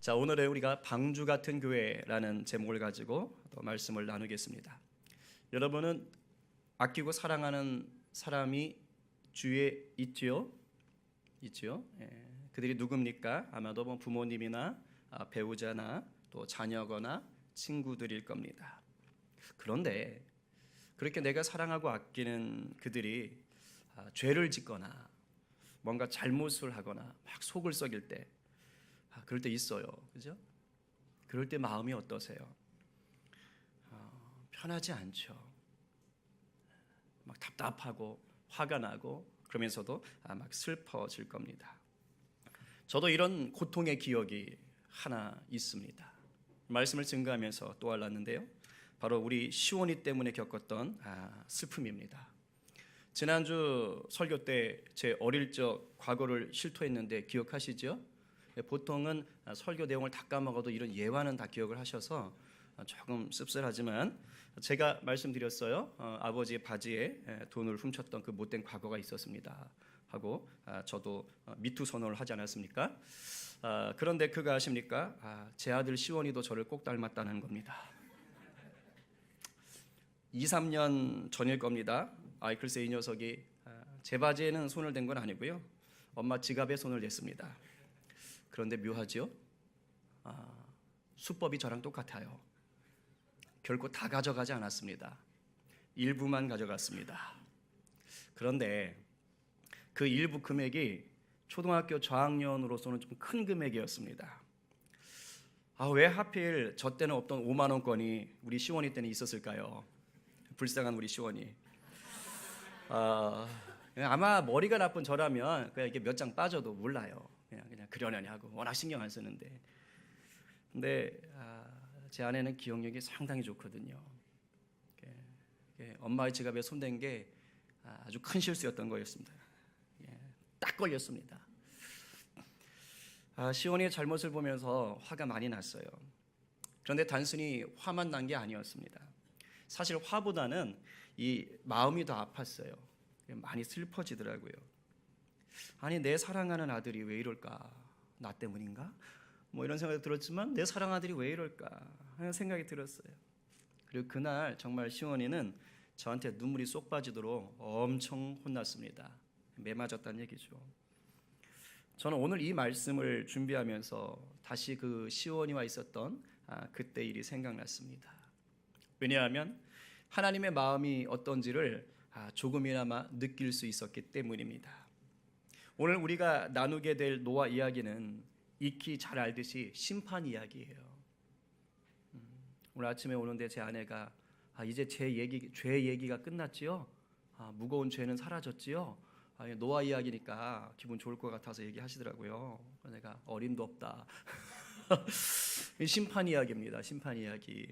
자, 오늘은 우리가 방주 같은 교회라는 제목을 가지고 또 말씀을 나누겠습니다. 여러분은 아끼고 사랑하는 사람이 주위에 있지요? 있지요? 그들이 누굽니까? 아마도 부모님이나 배우자나 또 자녀거나 친구들일 겁니다. 그런데 그렇게 내가 사랑하고 아끼는 그들이 죄를 짓거나 뭔가 잘못을 하거나 막 속을 썩일 때 그럴 때 있어요. 그죠? 그럴 때 마음이 어떠세요? 편하지 않죠. 막 답답하고 화가 나고 그러면서도 막 슬퍼질 겁니다. 저도 이런 고통의 기억이 하나 있습니다. 말씀을 증거하면서 또 알았는데요. 바로 우리 시온이 때문에 겪었던 슬픔입니다. 지난주 설교 때 제 어릴 적 과거를 실토했는데 기억하시죠? 보통은 설교 내용을 다 까먹어도 이런 예화는 다 기억을 하셔서 조금 씁쓸하지만 제가 말씀드렸어요. 아버지의 바지에 돈을 훔쳤던 그 못된 과거가 있었습니다 하고 저도 미투 선언을 하지 않았습니까? 그런데 그거 아십니까? 제 아들 시원이도 저를 꼭 닮았다는 겁니다. 2, 3년 전일 겁니다. 글쎄 이 녀석이 제 바지에는 손을 댄 건 아니고요. 엄마 지갑에 손을 댔습니다. 그런데 묘하죠? 수법이 저랑 똑같아요. 결코 다 가져가지 않았습니다. 일부만 가져갔습니다. 그런데 그 일부 금액이 초등학교 저학년으로서는 좀 큰 금액이었습니다. 왜 하필 저 때는 없던 5만 원권이 우리 시원이 때는 있었을까요? 불쌍한 우리 시원이. 아마 머리가 나쁜 저라면 그냥 이렇게 몇 장 빠져도 몰라요. 그냥 그러려니 하고 워낙 신경 안 쓰는데. 근데 제 아내는 기억력이 상당히 좋거든요. 엄마의 지갑에 손댄 게 아주 큰 실수였던 거였습니다. 딱 걸렸습니다. 시온이의 잘못을 보면서 화가 많이 났어요. 그런데 단순히 화만 난 게 아니었습니다. 사실 화보다는 이 마음이 더 아팠어요. 많이 슬퍼지더라고요. 아니 내 사랑하는 아들이 왜 이럴까? 나 때문인가? 이런 생각이 들었지만 내 사랑 아들이 왜 이럴까? 하는 생각이 들었어요. 그리고 그날 정말 시원이는 저한테 눈물이 쏙 빠지도록 엄청 혼났습니다. 매 맞았다는 얘기죠. 저는 오늘 이 말씀을 준비하면서 다시 그 시원이와 있었던 그때 일이 생각났습니다. 왜냐하면 하나님의 마음이 어떤지를 조금이나마 느낄 수 있었기 때문입니다. 오늘 우리가 나누게 될 노아 이야기는 익히 잘 알듯이 심판 이야기예요. 오늘 아침에 오는데 제 아내가 이제 죄 얘기가 끝났지요? 무거운 죄는 사라졌지요? 노아 이야기니까 기분 좋을 것 같아서 얘기하시더라고요. 내가 어림도 없다. 심판 이야기입니다. 심판 이야기.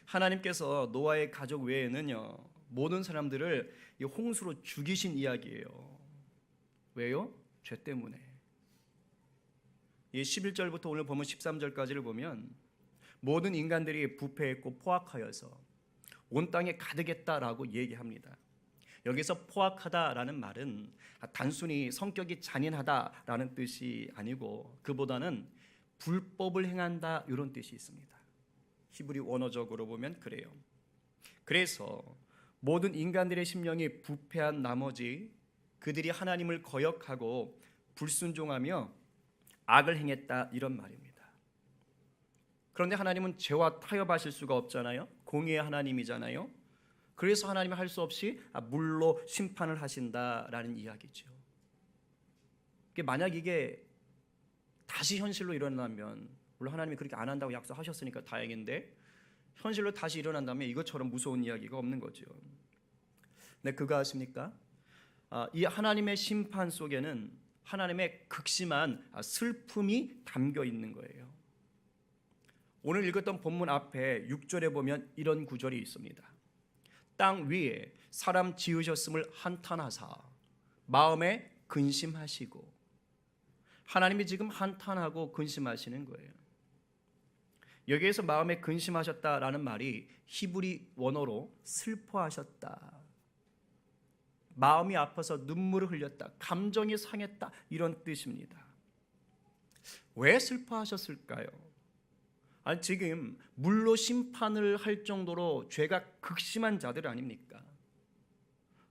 하나님께서 노아의 가족 외에는요 모든 사람들을 이 홍수로 죽이신 이야기예요. 왜요? 죄 때문에. 이 11절부터 오늘 보면 13절까지를 보면 모든 인간들이 부패했고 포악하여서 온 땅에 가득했다라고 얘기합니다. 여기서 포악하다라는 말은 단순히 성격이 잔인하다라는 뜻이 아니고 그보다는 불법을 행한다 이런 뜻이 있습니다. 히브리 원어적으로 보면 그래요. 그래서 모든 인간들의 심령이 부패한 나머지 그들이 하나님을 거역하고 불순종하며 악을 행했다 이런 말입니다. 그런데 하나님은 죄와 타협하실 수가 없잖아요. 공의의 하나님이잖아요. 그래서 하나님은 할 수 없이 물로 심판을 하신다라는 이야기죠. 만약 이게 다시 현실로 일어나면 물론 하나님이 그렇게 안 한다고 약속하셨으니까 다행인데 현실로 다시 일어난다면 이것처럼 무서운 이야기가 없는 거죠. 네, 그거 아십니까? 이 하나님의 심판 속에는 하나님의 극심한 슬픔이 담겨 있는 거예요. 오늘 읽었던 본문 앞에 6절에 보면 이런 구절이 있습니다. 땅 위에 사람 지으셨음을 한탄하사 마음에 근심하시고. 하나님이 지금 한탄하고 근심하시는 거예요. 여기에서 마음에 근심하셨다라는 말이 히브리 원어로 슬퍼하셨다, 마음이 아파서 눈물을 흘렸다, 감정이 상했다 이런 뜻입니다. 왜 슬퍼하셨을까요? 아니, 지금 물로 심판을 할 정도로 죄가 극심한 자들 아닙니까?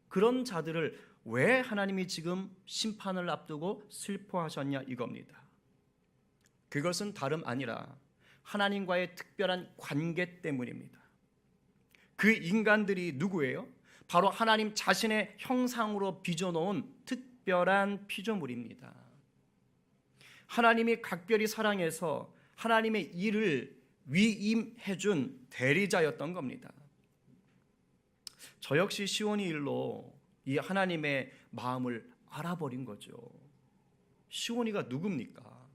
그런 자들을 왜 하나님이 지금 심판을 앞두고 슬퍼하셨냐 이겁니다. 그것은 다름 아니라 하나님과의 특별한 관계 때문입니다. 그 인간들이 누구예요? 바로 하나님 자신의 형상으로 빚어놓은 특별한 피조물입니다. 하나님이 각별히 사랑해서 하나님의 일을 위임해준 대리자였던 겁니다. 저 역시 시온이 일로 이 하나님의 마음을 알아버린 거죠. 시온이가 누굽니까?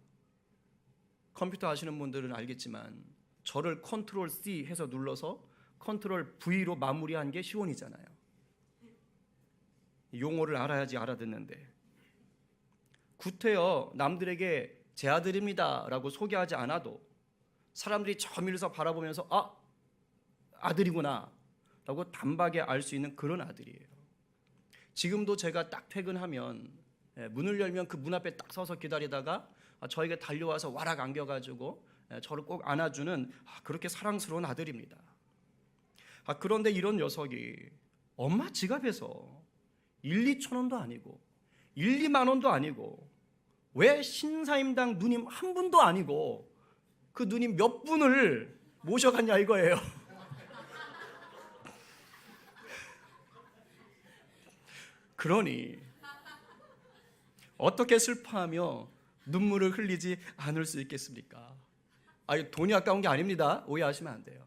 컴퓨터 하시는 분들은 알겠지만 저를 컨트롤 C 해서 눌러서 컨트롤 V로 마무리한 게 시온이잖아요. 용어를 알아야지 알아듣는데, 구태여 남들에게 제 아들입니다 라고 소개하지 않아도 사람들이 저 멀리서 바라보면서 아들이구나 라고 단박에 알 수 있는 그런 아들이에요. 지금도 제가 딱 퇴근하면 문을 열면 그 문 앞에 딱 서서 기다리다가 저에게 달려와서 와락 안겨가지고 저를 꼭 안아주는 그렇게 사랑스러운 아들입니다. 그런데 이런 녀석이 엄마 지갑에서 1, 2천 원도 아니고 1, 2만 원도 아니고 왜 신사임당 누님 한 분도 아니고 그 누님 몇 분을 모셔갔냐 이거예요. 그러니 어떻게 슬퍼하며 눈물을 흘리지 않을 수 있겠습니까? 돈이 아까운 게 아닙니다. 오해하시면 안 돼요.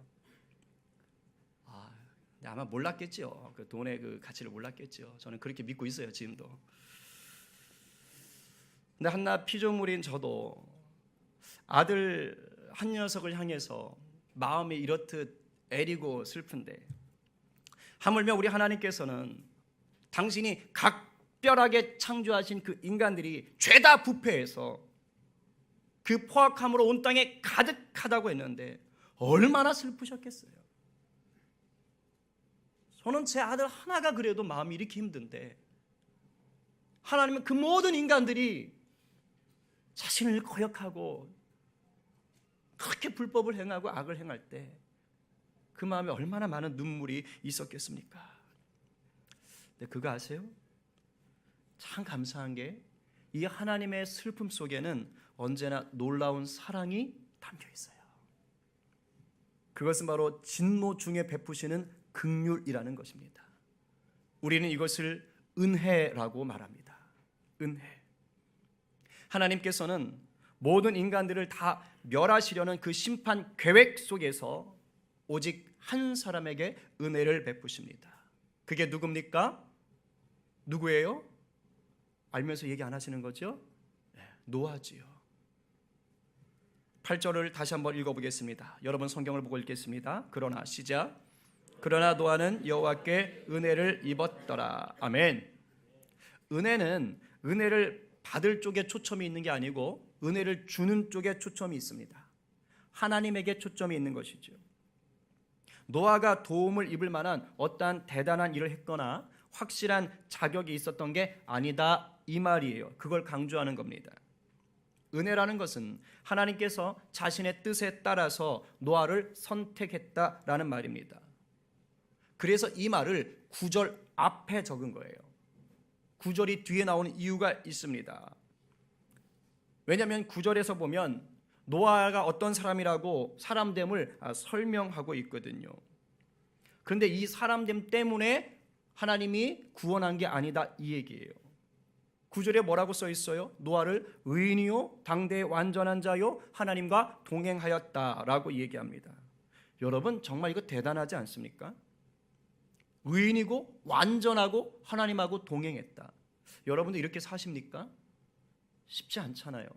아마 몰랐겠죠. 그 돈의 그 가치를 몰랐겠죠. 저는 그렇게 믿고 있어요, 지금도. 근데 한낱 피조물인 저도 아들 한 녀석을 향해서 마음이 이렇듯 애리고 슬픈데, 하물며 우리 하나님께서는 당신이 각별하게 창조하신 그 인간들이 죄다 부패해서 그 포악함으로 온 땅에 가득하다고 했는데 얼마나 슬프셨겠어요. 저는 제 아들 하나가 그래도 마음이 이렇게 힘든데, 하나님은 그 모든 인간들이 자신을 거역하고 그렇게 불법을 행하고 악을 행할 때 그 마음에 얼마나 많은 눈물이 있었겠습니까? 근데 그거 아세요? 참 감사한 게 이 하나님의 슬픔 속에는 언제나 놀라운 사랑이 담겨 있어요. 그것은 바로 진노 중에 베푸시는 긍휼이라는 것입니다. 우리는 이것을 은혜라고 말합니다. 은혜. 하나님께서는 모든 인간들을 다 멸하시려는 그 심판 계획 속에서 오직 한 사람에게 은혜를 베푸십니다. 그게 누굽니까? 누구예요? 알면서 얘기 안 하시는 거죠? 노아지요. 8절을 다시 한번 읽어보겠습니다. 여러분 성경을 보고 읽겠습니다. 그러나 시작. 그러나 노아는 여호와께 은혜를 입었더라. 아멘. 은혜는 은혜를 받을 쪽에 초점이 있는 게 아니고 은혜를 주는 쪽에 초점이 있습니다. 하나님에게 초점이 있는 것이죠. 노아가 도움을 입을 만한 어떠한 대단한 일을 했거나 확실한 자격이 있었던 게 아니다 이 말이에요. 그걸 강조하는 겁니다. 은혜라는 것은 하나님께서 자신의 뜻에 따라서 노아를 선택했다라는 말입니다. 그래서 이 말을 9절 앞에 적은 거예요. 9절이 뒤에 나오는 이유가 있습니다. 왜냐하면 9절에서 보면 노아가 어떤 사람이라고 사람됨을 설명하고 있거든요. 그런데 이 사람됨 때문에 하나님이 구원한 게 아니다 이 얘기예요. 9절에 뭐라고 써 있어요? 노아를 의인이요 당대의 완전한 자요 하나님과 동행하였다라고 얘기합니다. 여러분 정말 이거 대단하지 않습니까? 의인이고 완전하고 하나님하고 동행했다. 여러분도 이렇게 사십니까? 쉽지 않잖아요.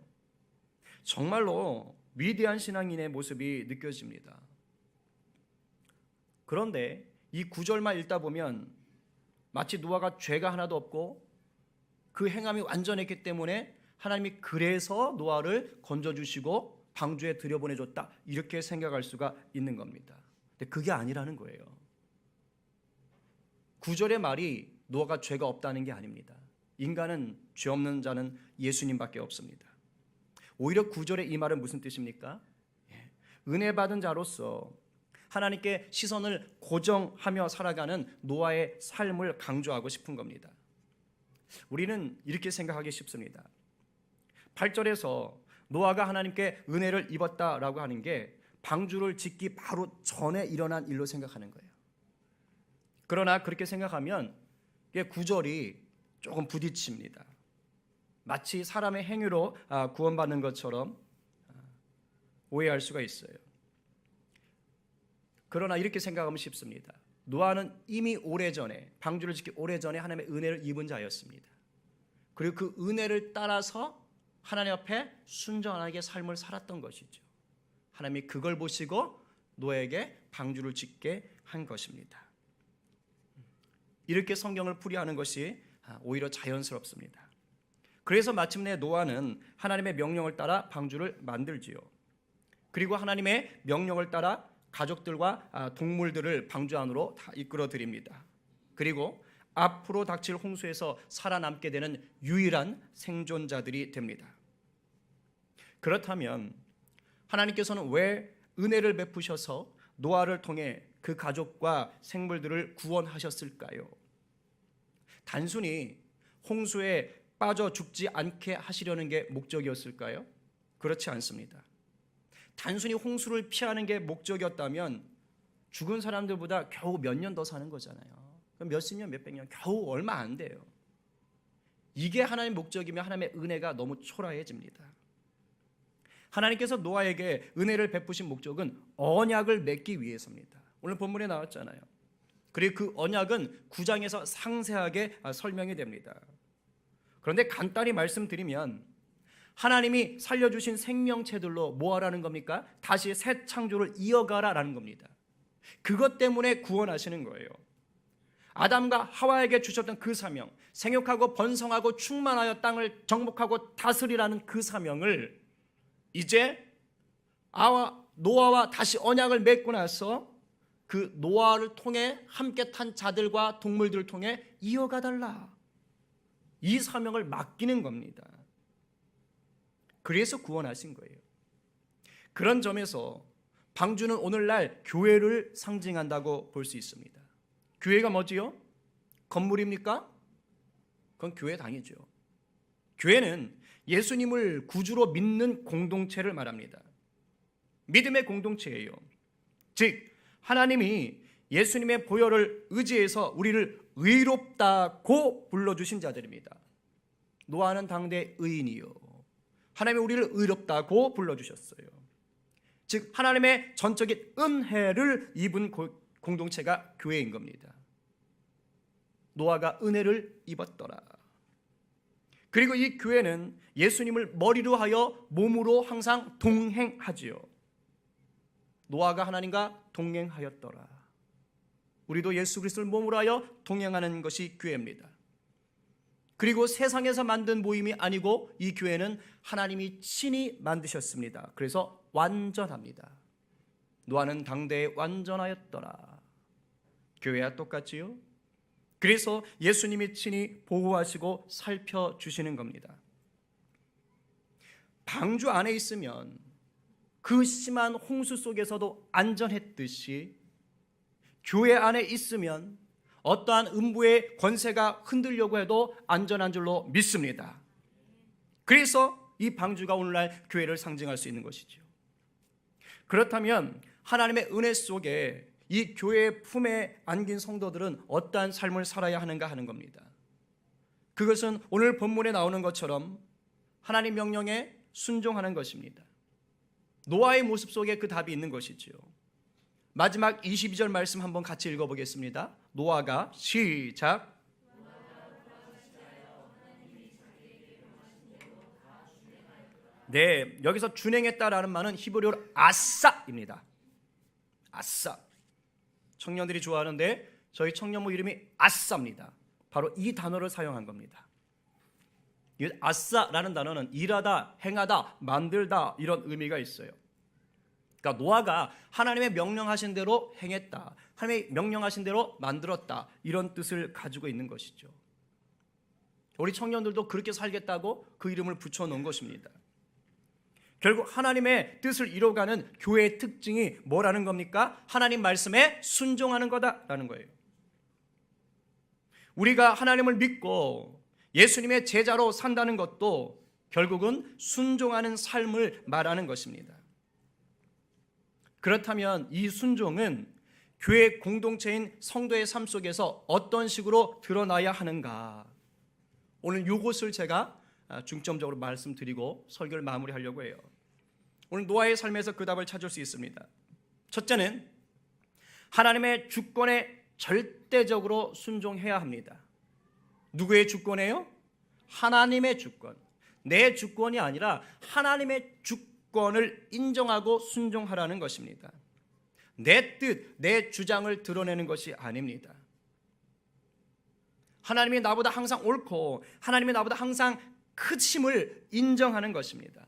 정말로 위대한 신앙인의 모습이 느껴집니다. 그런데 이 9절만 읽다 보면 마치 노아가 죄가 하나도 없고 그 행함이 완전했기 때문에 하나님이 그래서 노아를 건져주시고 방주에 들여보내줬다 이렇게 생각할 수가 있는 겁니다. 근데 그게 아니라는 거예요. 9절의 말이 노아가 죄가 없다는 게 아닙니다. 인간은 죄 없는 자는 예수님밖에 없습니다. 오히려 9절의 이 말은 무슨 뜻입니까? 은혜 받은 자로서 하나님께 시선을 고정하며 살아가는 노아의 삶을 강조하고 싶은 겁니다. 우리는 이렇게 생각하기 쉽습니다. 8절에서 노아가 하나님께 은혜를 입었다라고 하는 게 방주를 짓기 바로 전에 일어난 일로 생각하는 거예요. 그러나 그렇게 생각하면 9절이 조금 부딪힙니다. 마치 사람의 행위로 구원받는 것처럼 오해할 수가 있어요. 그러나 이렇게 생각하면 쉽습니다. 노아는 이미 오래전에, 방주를 짓기 오래전에 하나님의 은혜를 입은 자였습니다. 그리고 그 은혜를 따라서 하나님 앞에 순전하게 삶을 살았던 것이죠. 하나님이 그걸 보시고 노아에게 방주를 짓게 한 것입니다. 이렇게 성경을 풀이하는 것이 오히려 자연스럽습니다. 그래서 마침내 노아는 하나님의 명령을 따라 방주를 만들지요. 그리고 하나님의 명령을 따라 가족들과 동물들을 방주 안으로 다 이끌어 드립니다. 그리고 앞으로 닥칠 홍수에서 살아남게 되는 유일한 생존자들이 됩니다. 그렇다면 하나님께서는 왜 은혜를 베푸셔서 노아를 통해 그 가족과 생물들을 구원하셨을까요? 단순히 홍수에 빠져 죽지 않게 하시려는 게 목적이었을까요? 그렇지 않습니다. 단순히 홍수를 피하는 게 목적이었다면 죽은 사람들보다 겨우 몇 년 더 사는 거잖아요. 몇십 년, 몇백 년, 겨우 얼마 안 돼요. 이게 하나님의 목적이면 하나님의 은혜가 너무 초라해집니다. 하나님께서 노아에게 은혜를 베푸신 목적은 언약을 맺기 위해서입니다. 오늘 본문에 나왔잖아요. 그리고 그 언약은 9장에서 상세하게 설명이 됩니다. 그런데 간단히 말씀드리면 하나님이 살려주신 생명체들로 뭐 하라는 겁니까? 다시 새 창조를 이어가라라는 겁니다. 그것 때문에 구원하시는 거예요. 아담과 하와에게 주셨던 그 사명, 생육하고 번성하고 충만하여 땅을 정복하고 다스리라는 그 사명을 이제 노아와 다시 언약을 맺고 나서 그 노아를 통해 함께 탄 자들과 동물들을 통해 이어가달라. 이 사명을 맡기는 겁니다. 그래서 구원하신 거예요. 그런 점에서 방주는 오늘날 교회를 상징한다고 볼 수 있습니다. 교회가 뭐지요? 건물입니까? 그건 교회당이죠. 교회는 예수님을 구주로 믿는 공동체를 말합니다. 믿음의 공동체예요. 즉 하나님이 예수님의 보혈을 의지해서 우리를 의롭다고 불러주신 자들입니다. 노아는 당대 의인이요, 하나님이 우리를 의롭다고 불러주셨어요. 즉 하나님의 전적인 은혜를 입은 공동체가 교회인 겁니다. 노아가 은혜를 입었더라. 그리고 이 교회는 예수님을 머리로 하여 몸으로 항상 동행하지요. 노아가 하나님과 동행하였더라. 우리도 예수 그리스도를 몸으로 하여 동행하는 것이 교회입니다. 그리고 세상에서 만든 모임이 아니고 이 교회는 하나님이 친히 만드셨습니다. 그래서 완전합니다. 노아는 당대에 완전하였더라. 교회와 똑같지요? 그래서 예수님이 친히 보호하시고 살펴주시는 겁니다. 방주 안에 있으면 그 심한 홍수 속에서도 안전했듯이 교회 안에 있으면 어떠한 음부의 권세가 흔들려고 해도 안전한 줄로 믿습니다. 그래서 이 방주가 오늘날 교회를 상징할 수 있는 것이죠. 그렇다면 하나님의 은혜 속에 이 교회의 품에 안긴 성도들은 어떠한 삶을 살아야 하는가 하는 겁니다. 그것은 오늘 본문에 나오는 것처럼 하나님 명령에 순종하는 것입니다. 노아의 모습 속에 그 답이 있는 것이지요. 마지막 22절 말씀 한번 같이 읽어보겠습니다. 노아가 시작. 네, 여기서 준행했다라는 말은 히브리어로 아싸입니다. 아싸. 청년들이 좋아하는데 저희 청년부 이름이 아싸입니다. 바로 이 단어를 사용한 겁니다. 이 아싸라는 단어는 일하다, 행하다, 만들다 이런 의미가 있어요. 그러니까 노아가 하나님의 명령하신 대로 행했다, 하나님의 명령하신 대로 만들었다, 이런 뜻을 가지고 있는 것이죠. 우리 청년들도 그렇게 살겠다고 그 이름을 붙여놓은 것입니다. 결국 하나님의 뜻을 이뤄가는 교회의 특징이 뭐라는 겁니까? 하나님 말씀에 순종하는 거다라는 거예요. 우리가 하나님을 믿고 예수님의 제자로 산다는 것도 결국은 순종하는 삶을 말하는 것입니다. 그렇다면 이 순종은 교회 공동체인 성도의 삶 속에서 어떤 식으로 드러나야 하는가? 오늘 이것을 제가 중점적으로 말씀드리고 설교를 마무리하려고 해요. 오늘 노아의 삶에서 그 답을 찾을 수 있습니다. 첫째는 하나님의 주권에 절대적으로 순종해야 합니다. 누구의 주권이에요? 하나님의 주권. 내 주권이 아니라 하나님의 주권을 인정하고 순종하라는 것입니다. 내 뜻, 내 주장을 드러내는 것이 아닙니다. 하나님이 나보다 항상 옳고 하나님이 나보다 항상 크심을 인정하는 것입니다.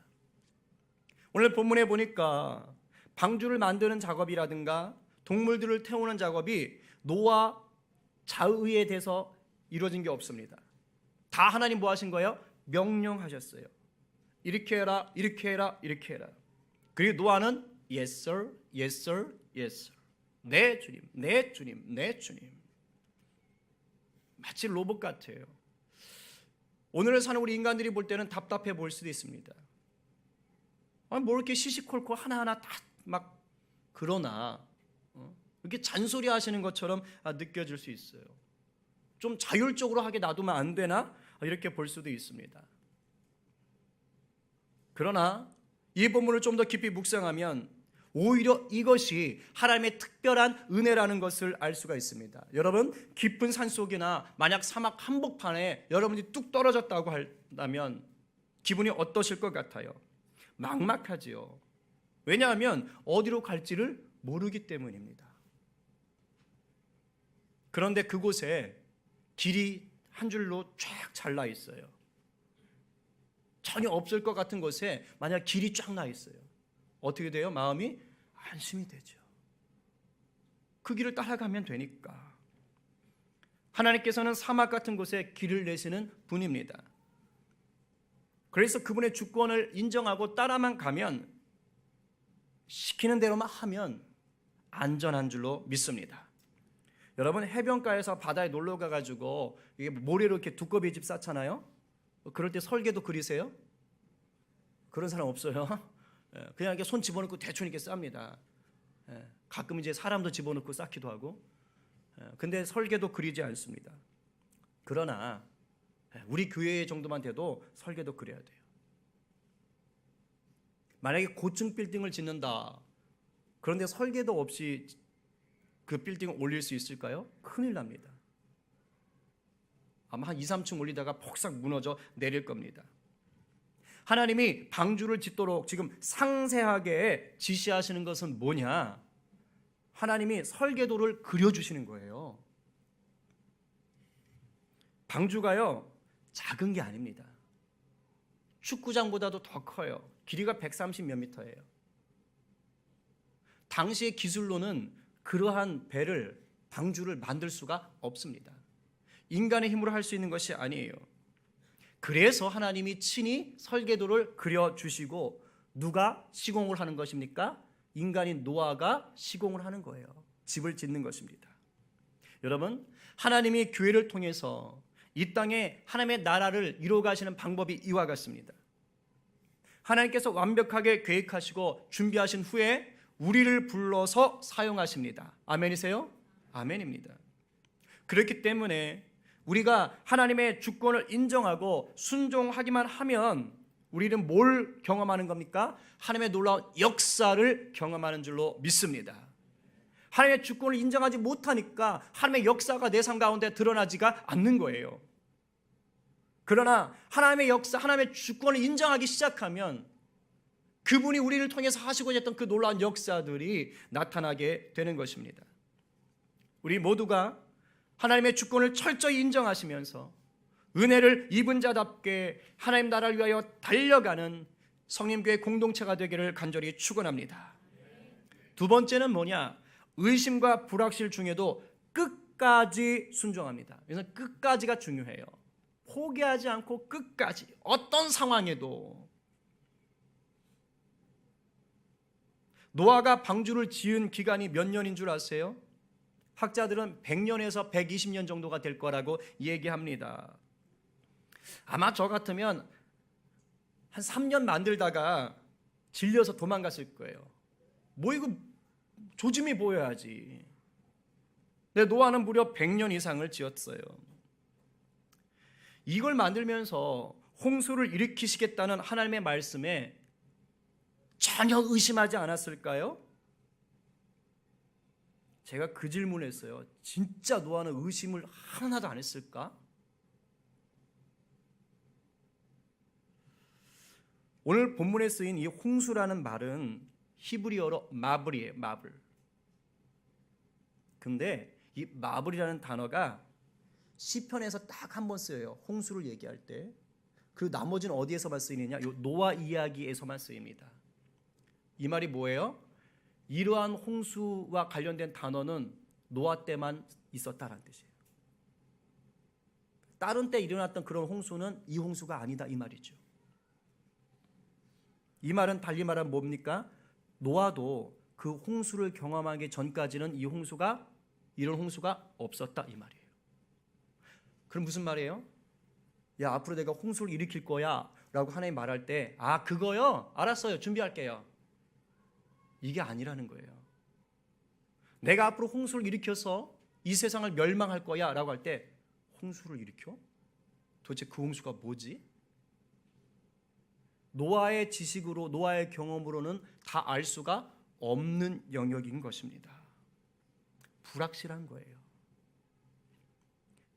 오늘 본문에 보니까 방주를 만드는 작업이라든가 동물들을 태우는 작업이 노아 자의에 대해서 이루어진 게 없습니다. 다 하나님 뭐 하신 거예요? 명령하셨어요. 이렇게 해라, 이렇게 해라, 이렇게 해라. 그리고 노아는 yes sir, yes sir, yes sir. 네 주님, 네 주님, 네 주님. 마치 로봇 같아요. 오늘을 사는 우리 인간들이 볼 때는 답답해 보일 수도 있습니다. 뭐 이렇게 시시콜콜 하나하나 다 막 그러나 이렇게 잔소리 하시는 것처럼 느껴질 수 있어요. 좀 자율적으로 하게 놔두면 안 되나? 이렇게 볼 수도 있습니다. 그러나 이 본문을 좀 더 깊이 묵상하면 오히려 이것이 하나님의 특별한 은혜라는 것을 알 수가 있습니다. 여러분, 깊은 산속이나 만약 사막 한복판에 여러분이 뚝 떨어졌다고 한다면 기분이 어떠실 것 같아요? 막막하지요. 왜냐하면 어디로 갈지를 모르기 때문입니다. 그런데 그곳에 길이 한 줄로 쫙 잘라 있어요. 전혀 없을 것 같은 곳에 만약 길이 쫙 나 있어요. 어떻게 돼요? 마음이 안심이 되죠. 그 길을 따라가면 되니까. 하나님께서는 사막 같은 곳에 길을 내시는 분입니다. 그래서 그분의 주권을 인정하고 따라만 가면, 시키는 대로만 하면 안전한 줄로 믿습니다. 여러분, 해변가에서 바다에 놀러 가가지고 이게 모래로 이렇게 두꺼비 집 쌓잖아요. 그럴 때 설계도 그리세요? 그런 사람 없어요. 그냥 이렇게 손 집어넣고 대충 이렇게 쌉니다. 가끔 이제 사람도 집어넣고 쌓기도 하고. 근데 설계도 그리지 않습니다. 그러나 우리 교회 정도만 돼도 설계도 그려야 돼요. 만약에 고층 빌딩을 짓는다. 그런데 설계도 없이 그 빌딩을 올릴 수 있을까요? 큰일 납니다. 아마 한 2, 3층 올리다가 폭삭 무너져 내릴 겁니다. 하나님이 방주를 짓도록 지금 상세하게 지시하시는 것은 뭐냐? 하나님이 설계도를 그려주시는 거예요. 방주가요, 작은 게 아닙니다. 축구장보다도 더 커요. 길이가 130 몇 미터예요. 당시의 기술로는 그러한 배를, 방주를 만들 수가 없습니다. 인간의 힘으로 할 수 있는 것이 아니에요. 그래서 하나님이 친히 설계도를 그려주시고, 누가 시공을 하는 것입니까? 인간인 노아가 시공을 하는 거예요. 집을 짓는 것입니다. 여러분, 하나님이 교회를 통해서 이 땅에 하나님의 나라를 이루어가시는 방법이 이와 같습니다. 하나님께서 완벽하게 계획하시고 준비하신 후에 우리를 불러서 사용하십니다. 아멘이세요? 아멘입니다. 그렇기 때문에 우리가 하나님의 주권을 인정하고 순종하기만 하면 우리는 뭘 경험하는 겁니까? 하나님의 놀라운 역사를 경험하는 줄로 믿습니다. 하나님의 주권을 인정하지 못하니까 하나님의 역사가 내 삶 가운데 드러나지가 않는 거예요. 그러나 하나님의 역사, 하나님의 주권을 인정하기 시작하면 그분이 우리를 통해서 하시고자 했던 그 놀라운 역사들이 나타나게 되는 것입니다. 우리 모두가 하나님의 주권을 철저히 인정하시면서 은혜를 입은 자답게 하나님 나라를 위하여 달려가는 성림교회 공동체가 되기를 간절히 축원합니다. 두 번째는 뭐냐? 의심과 불확실 중에도 끝까지 순종합니다. 그래서 끝까지가 중요해요. 포기하지 않고 끝까지, 어떤 상황에도. 노아가 방주를 지은 기간이 몇 년인 줄 아세요? 학자들은 100년에서 120년 정도가 될 거라고 얘기합니다. 아마 저 같으면 한 3년 만들다가 질려서 도망갔을 거예요. 뭐 이거 조짐이 보여야지. 근데 노아는 무려 100년 이상을 지었어요. 이걸 만들면서 홍수를 일으키시겠다는 하나님의 말씀에 전혀 의심하지 않았을까요? 제가 그 질문을 했어요. 진짜 노아는 의심을 하나도 안 했을까? 오늘 본문에 쓰인 이 홍수라는 말은 히브리어로 마블이에요. 마블. 근데 이 마블이라는 단어가 시편에서 딱 한 번 쓰여요. 홍수를 얘기할 때. 그 나머지는 어디에서만 쓰이느냐? 요 노아 이야기에서만 쓰입니다. 이 말이 뭐예요? 이러한 홍수와 관련된 단어는 노아 때만 있었다라는 뜻이에요. 다른 때 일어났던 그런 홍수는 이 홍수가 아니다 이 말이죠. 이 말은 달리 말하면 뭡니까? 노아도 그 홍수를 경험하기 전까지는 이런 홍수가 없었다 이 말이에요. 그럼 무슨 말이에요? 야, 앞으로 내가 홍수를 일으킬 거야 라고 하나님 말할 때, 아, 그거요? 알았어요. 준비할게요. 이게 아니라는 거예요. 내가 앞으로 홍수를 일으켜서 이 세상을 멸망할 거야 라고 할 때, 홍수를 일으켜? 도대체 그 홍수가 뭐지? 노아의 지식으로, 노아의 경험으로는 다 알 수가 없는 영역인 것입니다. 불확실한 거예요.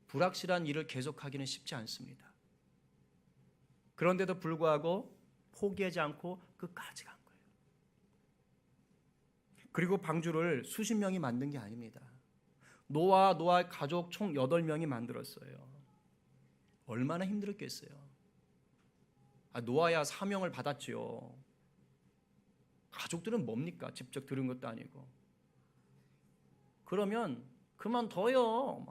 불확실한 일을 계속하기는 쉽지 않습니다. 그런데도 불구하고 포기하지 않고 끝까지 간 거예요. 그리고 방주를 수십 명이 만든 게 아닙니다. 노아의 가족 총 8명이 만들었어요. 얼마나 힘들었겠어요. 노아야 사명을 받았지요. 가족들은 뭡니까? 직접 들은 것도 아니고. 그러면 그만둬요.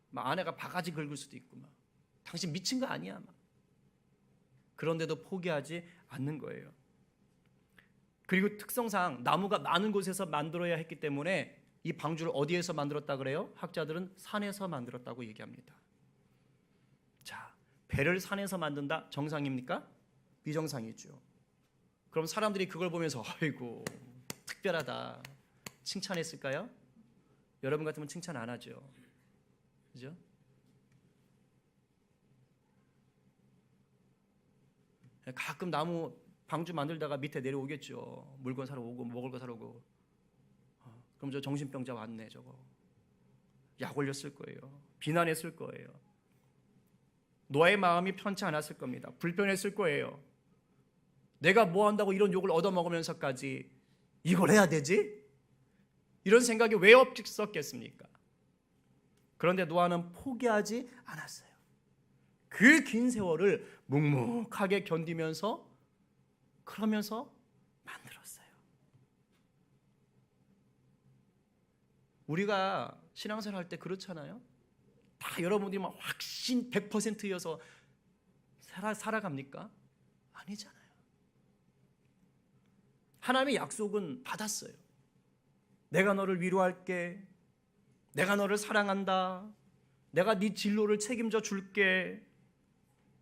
막 아내가 바가지 긁을 수도 있고 막. 당신 미친 거 아니야. 막. 그런데도 포기하지 않는 거예요. 그리고 특성상 나무가 많은 곳에서 만들어야 했기 때문에 이 방주를 어디에서 만들었다 그래요? 학자들은 산에서 만들었다고 얘기합니다. 자, 배를 산에서 만든다? 정상입니까? 비정상이죠. 그럼 사람들이 그걸 보면서 아이고 특별하다 칭찬했을까요? 여러분 같으면 칭찬 안 하죠. 그죠? 가끔 나무 방주 만들다가 밑에 내려오겠죠. 물건 사러 오고 먹을 거 사러 오고. 그럼 저 정신병자 왔네 저거. 약 올렸을 거예요. 비난했을 거예요. 노아의 마음이 편치 않았을 겁니다. 불편했을 거예요. 내가 뭐 한다고 이런 욕을 얻어먹으면서까지 이걸 해야 되지? 이런 생각이 왜 없었겠습니까? 그런데 노아는 포기하지 않았어요. 그 긴 세월을 묵묵하게 견디면서 그러면서 만들었어요. 우리가 신앙생활 할 때 그렇잖아요. 다 여러분들이 막 확신 100%여서 살아갑니까? 아니잖아요. 하나님의 약속은 받았어요. 내가 너를 위로할게. 내가 너를 사랑한다. 내가 네 진로를 책임져 줄게.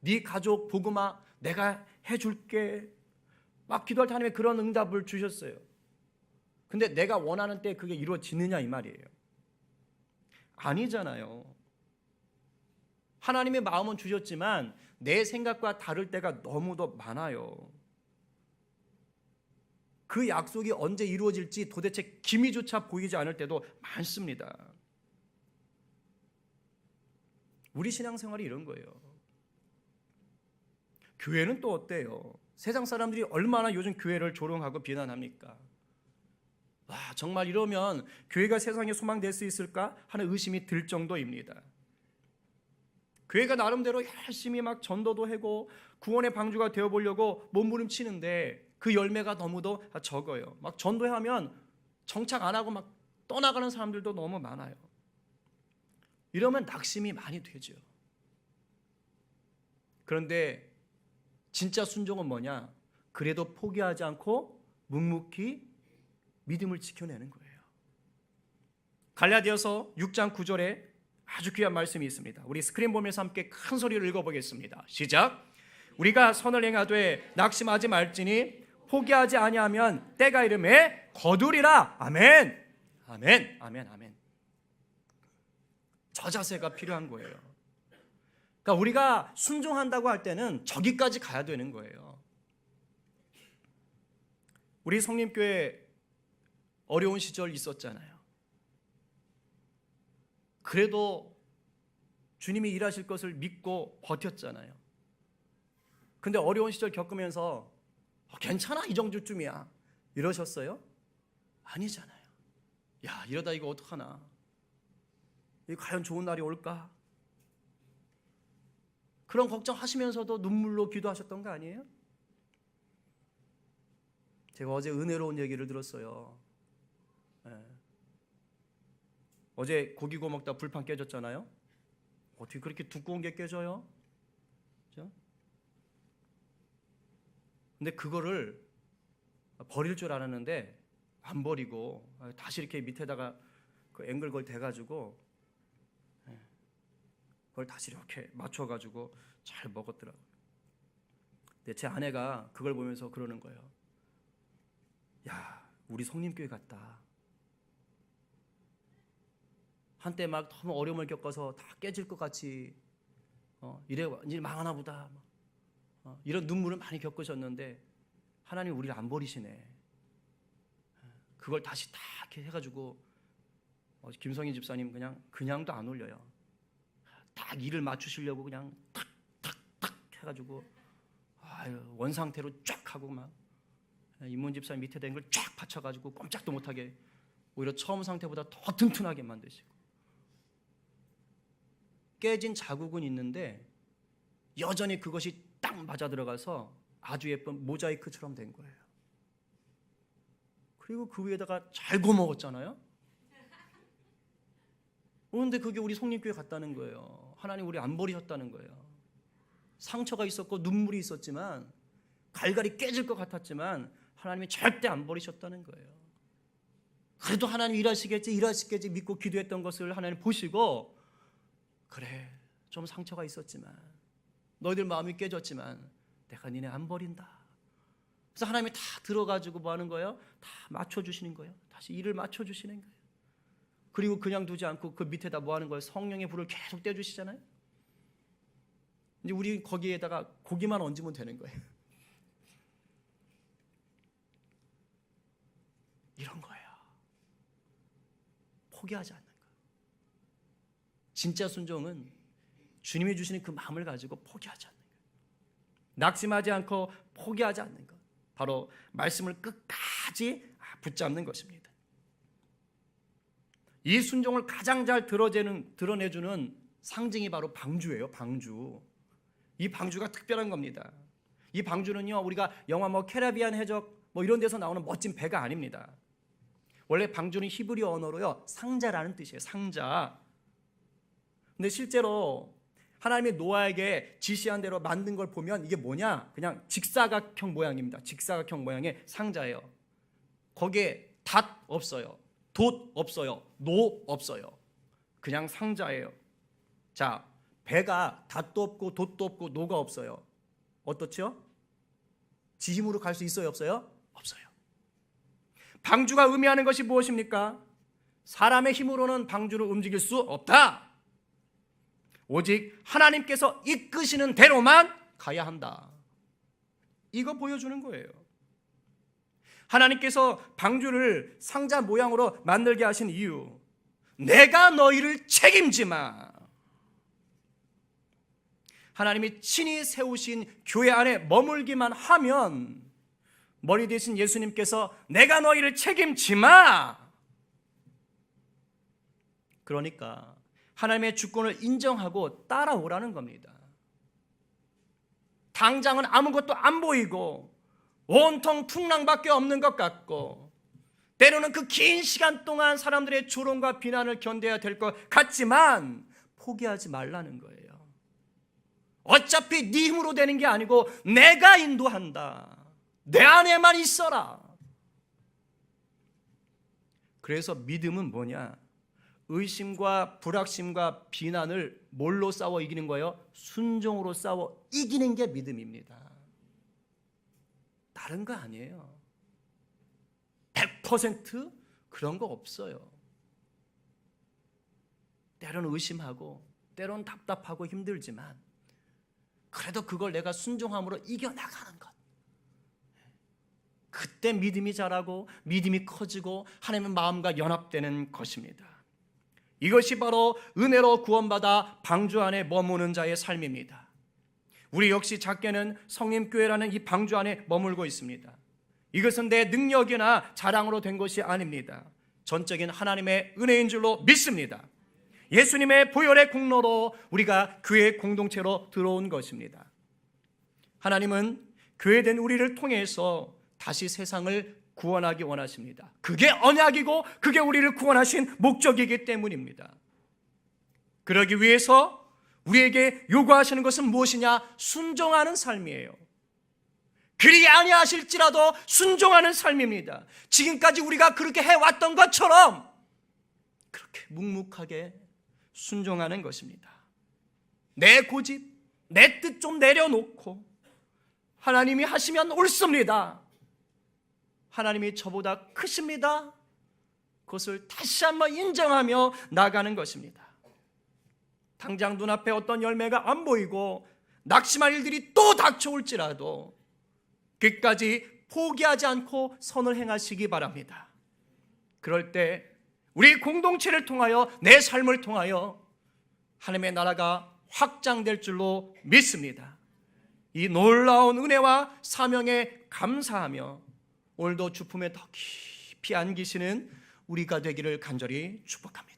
네 가족 복음화 내가 해줄게. 막 기도할 때 하나님의 그런 응답을 주셨어요. 근데 내가 원하는 때 그게 이루어지느냐 이 말이에요. 아니잖아요. 하나님의 마음은 주셨지만 내 생각과 다를 때가 너무도 많아요. 그 약속이 언제 이루어질지 도대체 기미조차 보이지 않을 때도 많습니다. 우리 신앙생활이 이런 거예요. 교회는 또 어때요? 세상 사람들이 얼마나 요즘 교회를 조롱하고 비난합니까? 와, 정말 이러면 교회가 세상에 소망될 수 있을까 하는 의심이 들 정도입니다. 교회가 나름대로 열심히 막 전도도 하고 구원의 방주가 되어보려고 몸부림치는데 그 열매가 너무도 적어요. 막 전도하면 정착 안 하고 막 떠나가는 사람들도 너무 많아요. 이러면 낙심이 많이 되죠. 그런데 진짜 순종은 뭐냐? 그래도 포기하지 않고 묵묵히 믿음을 지켜내는 거예요. 갈라디아서 6장 9절에 아주 귀한 말씀이 있습니다. 우리 스크린 보면서 함께 큰 소리로 읽어보겠습니다. 시작. 우리가 선을 행하되 낙심하지 말지니 포기하지 아니하면 때가 이름에 거두리라. 아멘. 아멘. 아멘. 아멘. 저 자세가 필요한 거예요. 그러니까 우리가 순종한다고 할 때는 저기까지 가야 되는 거예요. 우리 성림교회 어려운 시절 있었잖아요. 그래도 주님이 일하실 것을 믿고 버텼잖아요. 근데 어려운 시절 겪으면서 괜찮아 이 정도쯤이야 이러셨어요? 아니잖아요. 야 이러다 이거 어떡하나, 이거 과연 좋은 날이 올까, 그런 걱정하시면서도 눈물로 기도하셨던 거 아니에요? 제가 어제 은혜로운 얘기를 들었어요. 어제 고기 구워 먹다 불판 깨졌잖아요. 어떻게 그렇게 두꺼운 게 깨져요? 그렇죠? 근데 그거를 버릴 줄 알았는데 안 버리고 다시 이렇게 밑에다가 그 앵글 걸 대가지고 그걸 다시 이렇게 맞춰가지고 잘 먹었더라고요. 근데 제 아내가 그걸 보면서 그러는 거예요. 야, 우리 성림교회 같다. 한때 막 너무 어려움을 겪어서 다 깨질 것 같이 이래 이제 망하나 보다. 이런 눈물을 많이 겪으셨는데 하나님 우리를 안 버리시네. 그걸 다시 다 이렇게 해가지고 김성희 집사님 그냥도 안 올려요. 딱 일을 맞추시려고 그냥 탁탁탁 해가지고 원 상태로 쫙 하고 막 임문 집사님 밑에 된 걸 쫙 받쳐가지고 꼼짝도 못하게 오히려 처음 상태보다 더 튼튼하게 만드시고, 깨진 자국은 있는데 여전히 그것이 딱 맞아 들어가서 아주 예쁜 모자이크처럼 된 거예요. 그리고 그 위에다가 잘 구워 먹었잖아요. 그런데 그게 우리 성림교회 같다는 거예요. 하나님 우리 안 버리셨다는 거예요. 상처가 있었고 눈물이 있었지만, 갈갈이 깨질 것 같았지만 하나님이 절대 안 버리셨다는 거예요. 그래도 하나님 일하시겠지 믿고 기도했던 것을 하나님 보시고, 그래 좀 상처가 있었지만 너희들 마음이 깨졌지만 내가 니네 안 버린다. 그래서 하나님이 다 들어가지고 뭐 하는 거예요? 다 맞춰주시는 거예요. 다시 일을 맞춰주시는 거예요. 그리고 그냥 두지 않고 그 밑에다 뭐 하는 거예요? 성령의 불을 계속 떼주시잖아요. 이제 우리 거기에다가 고기만 얹으면 되는 거예요. 이런 거예요. 포기하지 않는 거예요. 진짜 순종은 주님이 주시는 그 마음을 가지고 포기하지 않는 거예요. 낙심하지 않고 포기하지 않는 것, 바로 말씀을 끝까지 붙잡는 것입니다. 이 순종을 가장 잘 드러내주는 상징이 바로 방주예요. 방주. 이 방주가 특별한 겁니다. 이 방주는요, 우리가 영화 캐리비안 해적 이런 데서 나오는 멋진 배가 아닙니다. 원래 방주는 히브리 언어로요, 상자라는 뜻이에요. 상자. 근데 실제로 하나님이 노아에게 지시한 대로 만든 걸 보면 이게 뭐냐? 그냥 직사각형 모양입니다. 직사각형 모양의 상자예요. 거기에 닷 없어요. 돛 없어요. 노 없어요. 그냥 상자예요. 자, 배가 닷도 없고 돛도 없고 노가 없어요. 어떻죠? 지 힘으로 갈 수 있어요? 없어요? 없어요. 방주가 의미하는 것이 무엇입니까? 사람의 힘으로는 방주를 움직일 수 없다. 오직 하나님께서 이끄시는 대로만 가야 한다. 이거 보여주는 거예요. 하나님께서 방주를 상자 모양으로 만들게 하신 이유, 내가 너희를 책임지마. 하나님이 친히 세우신 교회 안에 머물기만 하면 머리 대신 예수님께서 내가 너희를 책임지마. 그러니까 하나님의 주권을 인정하고 따라오라는 겁니다. 당장은 아무것도 안 보이고 온통 풍랑밖에 없는 것 같고, 때로는 그 긴 시간 동안 사람들의 조롱과 비난을 견뎌야 될 것 같지만 포기하지 말라는 거예요. 어차피 네 힘으로 되는 게 아니고 내가 인도한다. 내 안에만 있어라. 그래서 믿음은 뭐냐? 의심과 불확심과 비난을 뭘로 싸워 이기는 거예요? 순종으로 싸워 이기는 게 믿음입니다. 다른 거 아니에요. 100% 그런 거 없어요. 때로는 의심하고 때로는 답답하고 힘들지만 그래도 그걸 내가 순종함으로 이겨나가는 것. 그때 믿음이 자라고 믿음이 커지고 하나님의 마음과 연합되는 것입니다. 이것이 바로 은혜로 구원받아 방주 안에 머무는 자의 삶입니다. 우리 역시 작게는 성림교회라는 이 방주 안에 머물고 있습니다. 이것은 내 능력이나 자랑으로 된 것이 아닙니다. 전적인 하나님의 은혜인 줄로 믿습니다. 예수님의 보혈의 공로로 우리가 교회 공동체로 들어온 것입니다. 하나님은 교회된 우리를 통해서 다시 세상을 구원하기 원하십니다. 그게 언약이고 그게 우리를 구원하신 목적이기 때문입니다. 그러기 위해서 우리에게 요구하시는 것은 무엇이냐? 순종하는 삶이에요. 그리 아니하실지라도 순종하는 삶입니다. 지금까지 우리가 그렇게 해왔던 것처럼 그렇게 묵묵하게 순종하는 것입니다. 내 고집, 내 뜻 좀 내려놓고 하나님이 하시면 옳습니다. 하나님이 저보다 크십니다. 그것을 다시 한번 인정하며 나가는 것입니다. 당장 눈앞에 어떤 열매가 안 보이고 낙심할 일들이 또 닥쳐올지라도 끝까지 포기하지 않고 선을 행하시기 바랍니다. 그럴 때 우리 공동체를 통하여 내 삶을 통하여 하나님의 나라가 확장될 줄로 믿습니다. 이 놀라운 은혜와 사명에 감사하며 오늘도 주품에 더 깊이 안기시는 우리가 되기를 간절히 축복합니다.